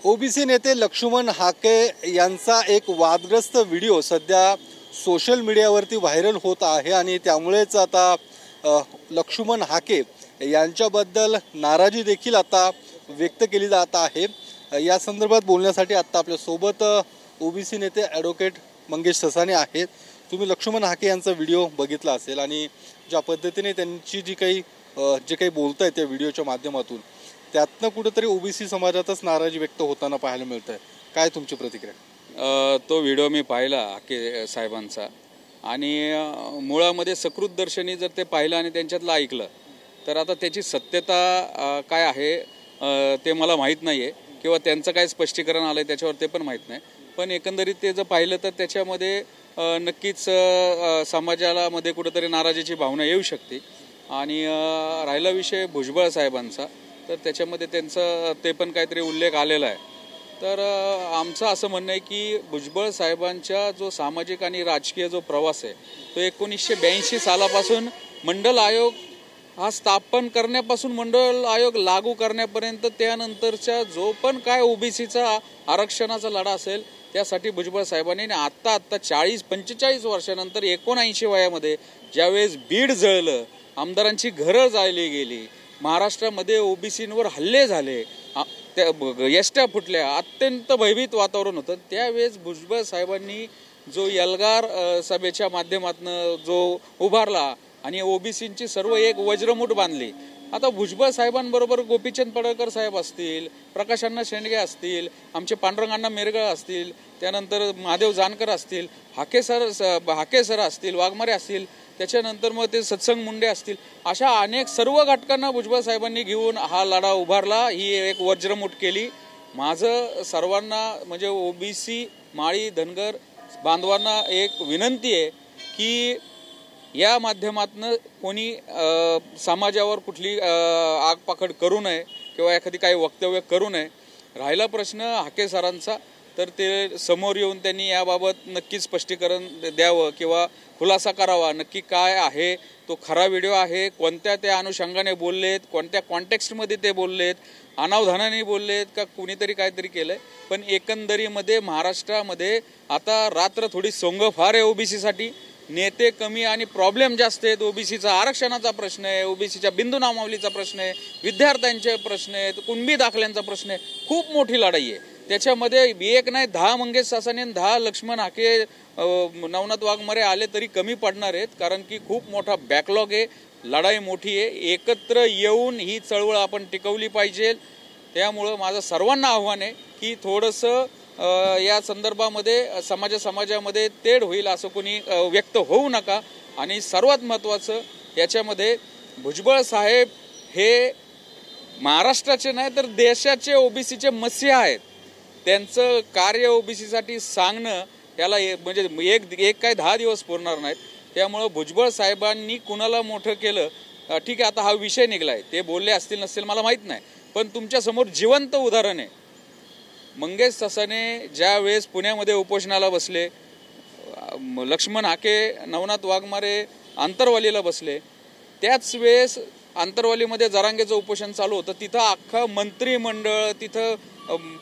OBC नेते लक्ष्मण हाके यांचा एक वादग्रस्त व्हिडिओ सध्या सोशल मीडियावरती व्हायरल होत आहे आणि त्यामुळेच आता लक्ष्मण हाके यांच्याबद्दल नाराजी देखील आता व्यक्त केली जात आहे। या संदर्भात बोलण्यासाठी आता आपल्या सोबत ओबीसी नेते ॲडव्होकेट मंगेश ससाणे आहेत। तुम्ही लक्ष्मण हाके यांचा व्हिडिओ बघितला असेल आणि ज्या पद्धतीने त्यांची जे काही बोलतायत त्या व्हिडिओच्या माध्यमातून त्यातनं कुठेतरी ओबीसी समाजातच नाराजी व्यक्त होताना पाहायला मिळतंय। काय तुमची प्रतिक्रिया? तो व्हिडिओ मी पाहिला हाके साहेबांचा आणि मुळामध्ये सकृत दर्शनी जर ते पाहिलं आणि त्यांच्यातलं ऐकलं तर आता त्याची सत्यता काय आहे ते मला माहीत नाही आहे किंवा त्यांचं काय स्पष्टीकरण आलं आहे त्याच्यावर ते पण माहीत नाही। पण एकंदरीत ते जर पाहिलं तर त्याच्यामध्ये नक्कीच समाजाला मध्ये कुठेतरी नाराजीची भावना येऊ शकते। आणि राहिला विषय भुजबळ साहेबांचा तर त्याच्यामध्ये त्यांचा ते पण काहीतरी उल्लेख आलेला आहे। तर आमचं असं म्हणणं आहे की भुजबळ साहेबांचा जो सामाजिक आणि राजकीय जो प्रवास आहे तो 1982 सालापासून मंडल आयोग हा स्थापन करण्यापासून मंडल आयोग लागू करण्यापर्यंत त्यानंतरच्या जो पण काय ओबीसीचा आरक्षणाचा लढा असेल त्यासाठी भुजबळ साहेबांनी आत्ता 40-45 वर्षानंतर 79 वयामध्ये ज्यावेळेस बीड जळलं, आमदारांची घरं जाळली गेली, महाराष्ट्रामध्ये ओबीसींवर हल्ले झाले, एसट्या फुटल्या, अत्यंत भयभीत वातावरण होतं, त्यावेळेस भुजबळ साहेबांनी जो एल्गार सभेच्या माध्यमातून जो उभारला आणि ओबीसींची सर्व एक वज्रमूठ बांधली। आता भुजबळ साहेबांबरोबर गोपीचंद पडळकर साहेब असतील, प्रकाश अण्णा शेंडगे असतील, आमचे पांडुरंग अण्णा मेरगळ असतील, त्यानंतर महादेव जानकर असतील, हाके सर असतील, वाघमारे असतील, त्याच्यानंतर मग ते सत्संग मुंडे असतील, अशा अनेक सर्व घटकांना भुजबळ साहेबांनी घेऊन हा लढा उभारला, ही एक वज्रमूठ केली। माझं सर्वांना म्हणजे ओबीसी माळी धनगर बांधवांना एक विनंती आहे की या माध्यमातून कोणी समाजावर कुठली आगपाखड करू नये किंवा एखादी काही वक्तव्य करू नये। राहिला प्रश्न हाके सरांचा तर ते समोर येऊन त्यांनी याबाबत नक्की स्पष्टीकरण द्यावं किंवा खुलासा करावा, नक्की काय आहे तो खरा व्हिडिओ आहे, कोणत्या त्या अनुषंगाने बोललेत, कोणत्या कॉन्टेक्स्टमध्ये ते बोललेत, अनावधानाने बोललेत का कुणीतरी काहीतरी केलंय। पण एकंदरीमध्ये महाराष्ट्रामध्ये आता रात्र थोडी सोंग फार आहे ओबीसीसाठी, नेते कमी आणि प्रॉब्लेम जास्त आहेत। ओबीसीचा आरक्षणाचा प्रश्न आहे, ओबीसीच्या बिंदू नामावलीचा प्रश्न आहे, विद्यार्थ्यांचे प्रश्न आहेत, कुणबी दाखल्यांचा प्रश्न आहे, खूप मोठी लढाई आहे। त्याच्यामध्ये एक नाही 10 मंगेश ससाणे 10 लक्ष्मण हाके नवनाथ वाघमारे आले तरी कमी पडणार आहेत, कारण की खूप मोठा बॅकलॉग आहे, लढाई मोठी आहे। एकत्र येऊन ही चळवळ आपण टिकवली पाहिजे। त्यामुळं माझं सर्वांना आव्हान आहे की थोडंसं या संदर्भामध्ये समाजामध्ये तेढ होईल असं कोणी व्यक्त होऊ नका। आणि सर्वात महत्त्वाचं याच्यामध्ये भुजबळ साहेब हे महाराष्ट्राचे नाही तर देशाचे ओबीसीचे मसीहा आहेत। त्यांचं कार्य ओबीसीसाठी सांगणं याला म्हणजे एक काय 10 दिवस पुरणार नाहीत। त्यामुळं भुजबळ साहेबांनी कुणाला मोठं केलं ठीक आहे, आता हा विषय निघलाय, ते बोलले असतील नसतील मला माहीत नाही, पण तुमच्यासमोर जिवंत उदाहरण आहे। मंगेश ससाणे ज्या वेळेस पुण्यामध्ये उपोषणाला बसले, लक्ष्मण हाके नवनाथ वाघमारे आंतरवालीला बसले, त्याच वेळेस आंतरवालीमध्ये जरांगेचं उपोषण चालू होतं, तिथं अख्खं मंत्रिमंडळ तिथं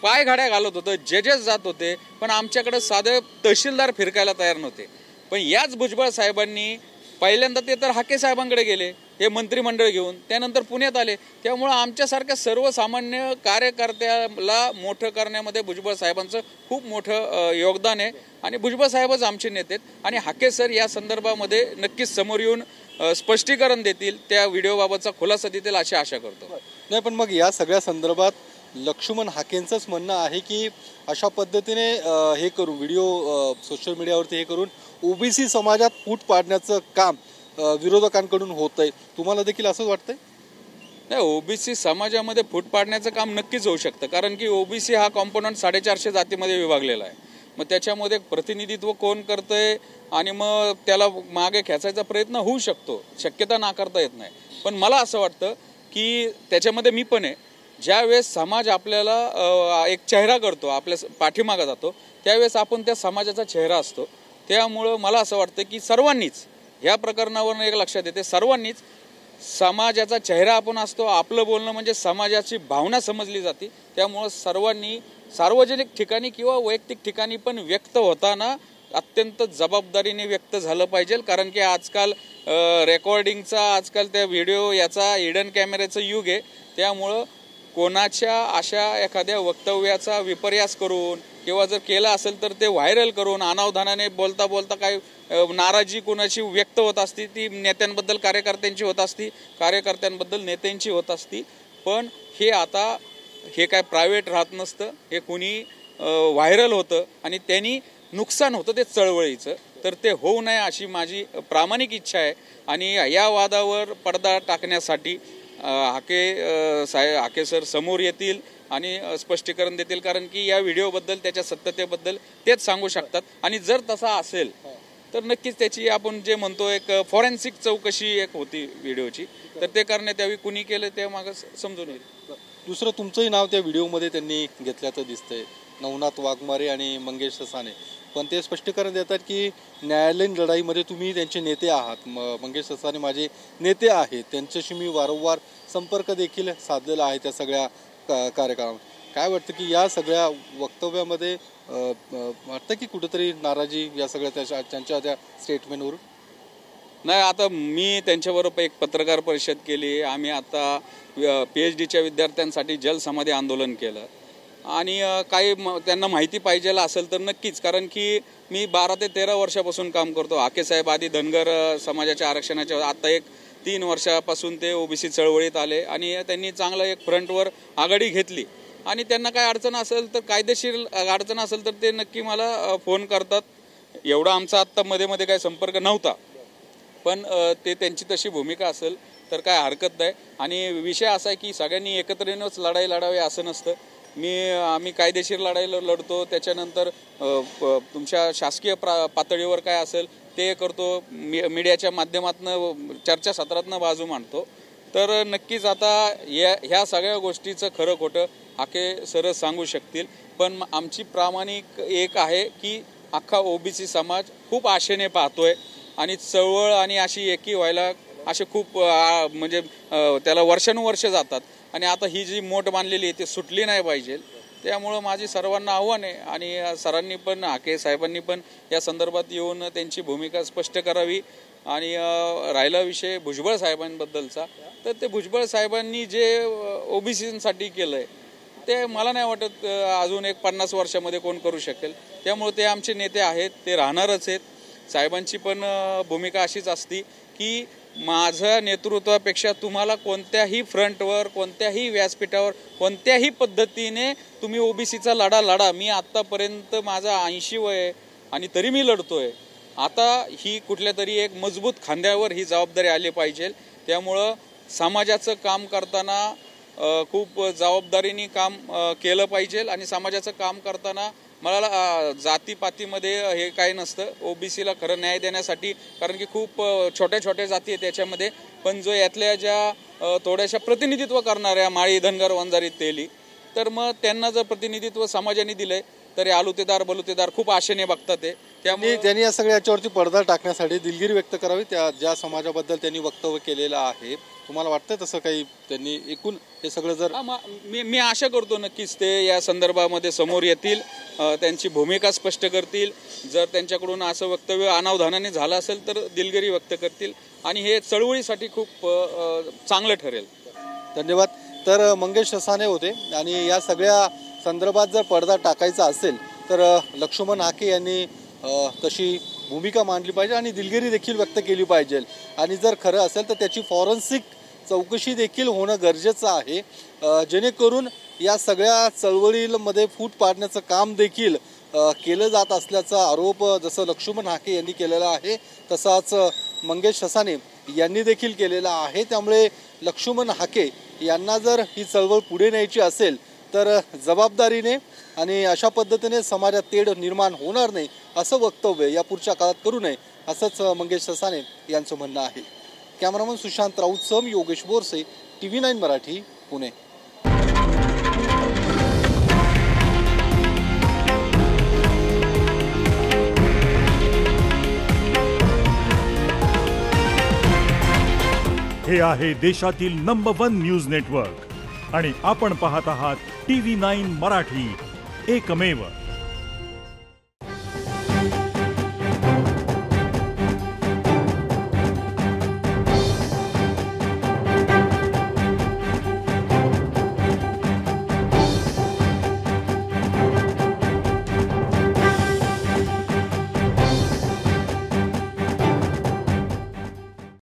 पायघाड्या घालत होतं, जजेस जात होते, पण आमच्याकडे साधे तहसीलदार फिरकायला तयार नव्हते। पण याच भुजबळ साहेबांनी पहिल्यांदा ते तर हाके साहेबांकडे गेले हे मंत्रिमंडळ घेऊन, त्यानंतर पुण्यात आले। त्यामुळं आमच्यासारख्या सर्वसामान्य कार्यकर्त्याला मोठं करण्यामध्ये भुजबळ साहेबांचं खूप मोठं योगदान आहे आणि भुजबळ साहेबच आमचे नेते आहेत आणि हाके सर या संदर्भामध्ये नक्कीच समोर येऊन स्पष्टीकरण देतील, त्या व्हिडिओबाबतचा खुलासा देतील अशी आशा करतो। नाही, पण मग या सगळ्या संदर्भात लक्ष्मण हाकेंचंच म्हणणं आहे की अशा पद्धतीने हे करून व्हिडिओ सोशल मीडियावरती हे करून ओबीसी समाजात फूट पाडण्याचं काम विरोधकांकडून होतंय। तुम्हाला देखील असंच वाटतंय? नाही, ओबीसी समाजामध्ये फूट पाडण्याचं काम नक्कीच होऊ शकतं, कारण की ओबीसी हा कॉम्पोनंट 450 जातीमध्ये विभागलेला आहे। मग त्याच्यामध्ये प्रतिनिधित्व कोण करतंय आणि मग त्याला मागे खेचायचा प्रयत्न होऊ शकतो, शक्यता नाकारता येत नाही। पण मला असं वाटतं की त्याच्यामध्ये मी पण आहे, ज्यावेळेस समाज आपल्याला एक चेहरा करतो, आपल्या पाठीमागे जातो, त्यावेळेस आपण त्या समाजाचा चेहरा असतो। त्यामुळं मला असं वाटतं की सर्वांनीच या प्रकरणावर एक लक्षात येते, सर्वांनीच समाजाचा चेहरा आपण असतो, आपलं बोलणं म्हणजे समाजाची भावना समजली जाते. त्यामुळं सर्वांनी सार्वजनिक ठिकाणी किंवा वैयक्तिक ठिकाणी पण व्यक्त होताना अत्यंत जबाबदारीने व्यक्त झालं पाहिजे. कारण की आजकाल रेकॉर्डिंगचा, आजकाल त्या व्हिडिओ याचा हिडन कॅमेऱ्याचं युग आहे. त्यामुळं कोणाच्या अशा एखाद्या वक्तव्याचा विपर्यास करून किंवा जर केला असेल तर ते व्हायरल करून अनावधानाने बोलता बोलता काय नाराजी कोणाची व्यक्त होत असती, ती नेत्यांबद्दल कार्यकर्त्यांची होत असती, कार्यकर्त्यांबद्दल नेत्यांची होत असती. पण हे आता हे काय प्रायव्हेट राहत नसतं, हे कोणी व्हायरल होतं आणि त्यांनी नुकसान होतं ते चळवळीचं. तर ते होऊ नये अशी माझी प्रामाणिक इच्छा आहे. आणि या वादावर पडदा टाकण्यासाठी हाके सर समोर येतील आणि स्पष्टीकरण देतील. कारण की या व्हिडिओबद्दल, त्याच्या सत्यतेबद्दल तेच सांगू शकतात. आणि जर तसा असेल तर नक्कीच त्याची आपण जे म्हणतो एक फॉरेन्सिक चौकशी एक होती व्हिडिओची, तर ते करण्यात यावी. कुणी केलं ते मागं समजून येईल. दुसरं तुमचंही नाव त्या व्हिडिओमध्ये त्यांनी घेतल्याचं दिसतंय, नवनाथ वाघमारे आणि मंगेश ससाने. पण ते स्पष्टीकरण देतात की न्यायालयीन लढाईमध्ये तुम्ही त्यांचे नेते आहात. मंगेश ससाने माझे नेते आहेत, त्यांच्याशी मी वारंवार संपर्क देखील साधलेला आहे त्या सगळ्या कार्यक्रमात. काय वाटतं की या सगळ्या वक्तव्यामध्ये वाटतं की कुठेतरी नाराजी या सगळ्या त्यांच्या त्या स्टेटमेंटवरून? नाही, आता मी त्यांच्याबरोबर एक पत्रकार परिषद केली. आम्ही आता PhDच्या विद्यार्थ्यांसाठी जलसमाधी आंदोलन केलं. आणि काही त्यांना माहिती पाहिजे असेल तर नक्कीच, कारण की मी 12 ते 13 वर्षापासून काम करतो. हाकेसाहेब आधी धनगर समाजाच्या आरक्षणाच्या, आता एक 3 वर्षापासून ते OBC चळवळीत आले आणि त्यांनी चांगलं एक फ्रंटवर आघाडी घेतली. आणि त्यांना काय अडचण असेल तर, कायदेशीर अडचण असेल तर ते नक्की मला फोन करतात. एवढा आमचा आत्ता मध्ये मध्ये काही संपर्क नव्हता, पण ते त्यांची तशी भूमिका असेल तर काय हरकत नाही. आणि विषय असा आहे की सगळ्यांनी एकत्र येऊनच लढाई लढावी असं नसतं. आम्ही कायदेशीर लढाई लढतो, त्याच्यानंतर तुमच्या शासकीय पातळीवर काय असेल ते करतो, मीडियाच्या माध्यमातून चर्चासत्रातनं बाजू मांडतो. तर नक्कीच आता ह्या सगळ्या गोष्टीचं खरं खोटं हाके सरच सांगू शकतील. पण आमची प्रामाणिक एक आहे की अख्खा OBC समाज खूप आशेने पाहतोय आणि चळवळ आणि अशी एकी व्हायला असे खूप म्हणजे त्याला वर्षानुवर्ष जातात. आणि आता ही जी मोठ बांधलेली आहे ती सुटली नाही पाहिजे. त्यामुळं माझी सर्वांना आव्हान आहे. आणि सरांनी पण, हाके साहेबांनी पण या संदर्भात येऊन त्यांची भूमिका स्पष्ट करावी. आणि राहिला विषय भुजबळ साहेबांबद्दलचा, तर ते भुजबळ साहेबांनी जे OBCसाठी केलंय ते मला नाही वाटत अजून एक 50 वर्षामध्ये कोण करू शकेल. त्यामुळे ते आमचे नेते आहेत, ते राहणारच आहेत. साहेबांची पण भूमिका अशीच असती की माझ्या नेतृत्वापेक्षा तुम्हाला कोणत्याही फ्रंटवर, कोणत्याही व्यासपीठावर, कोणत्याही पद्धतीने तुम्ही OBCचा लढा लढा. मी आत्तापर्यंत माझा 80 वय आहे आणि तरी मी लढतोय. आता ही कुठल्या तरी एक मजबूत खांद्यावर ही जबाबदारी आली पाहिजे. त्यामुळं समाजाचं काम करताना खूप जबाबदारीने काम केलं पाहिजे. आणि समाजाचं काम करताना मला जातीपातीमध्ये हे काही नसतं. OBCला खरं न्याय देण्यासाठी, कारण की खूप छोट्या छोट्या जाती आहेत त्याच्यामध्ये, पण जो यातल्या ज्या थोड्याशा प्रतिनिधित्व करणाऱ्या माळी, धनगर, वंजारी, तेली, तर मग त्यांना जर प्रतिनिधित्व समाजाने दिलंय तरी आलुतेदार बलुतेदार खूप आशेने बघतात ते. त्यामुळे त्यांनी या सगळ्या याच्यावरती पडदा टाकण्यासाठी दिलगिरी व्यक्त करावी त्या ज्या समाजाबद्दल त्यांनी वक्तव्य केलेलं आहे. तुम्हाला वाटतं तसं काही त्यांनी एकूण हे सगळं जर मी आशा करतो नक्कीच ते या संदर्भामध्ये समोर येतील, त्यांची भूमिका स्पष्ट करतील. जर त्यांच्याकडून असं वक्तव्य अनावधानाने झालं असेल तर दिलगिरी व्यक्त करतील आणि हे चळवळीसाठी खूप चांगलं ठरेल. धन्यवाद. तर मंगेश ससाने होते. आणि या सगळ्या संदर्भात जर पडदा टाकायचा असेल तर लक्ष्मण हाके यांनी तशी भूमिका मांडली पाहिजे आणि दिलगिरी देखील व्यक्त केली पाहिजे. आणि जर खरं असेल तर त्याची फॉरेन्सिक चौकशी देखील होणं गरजेचं आहे, जेणेकरून या सगळ्या चळवळीमध्ये फूट पाडण्याचं काम देखील केलं जात असल्याचा आरोप जसं लक्ष्मण हाके यांनी केलेला आहे तसाच मंगेश ससाने यांनी देखील केलेला आहे. त्यामुळे लक्ष्मण हाके यांना जर ही चळवळ पुढे न्यायची असेल तर जबाबदारीने आणि अशा पद्धतीने समाजात तेढ निर्माण होणार नाही असं वक्तव्य या पुढच्या काळात करू नये असंच मंगेश ससाने यांचं म्हणणं आहे. Cameraman Sushant Raut, Yogesh Borse, TV9 Marathi, Pune. हे आहे देशातील नंबर 1 न्यूज नेटवर्क आणि आपण पाहत आहात TV9 मराठी, एकमेव.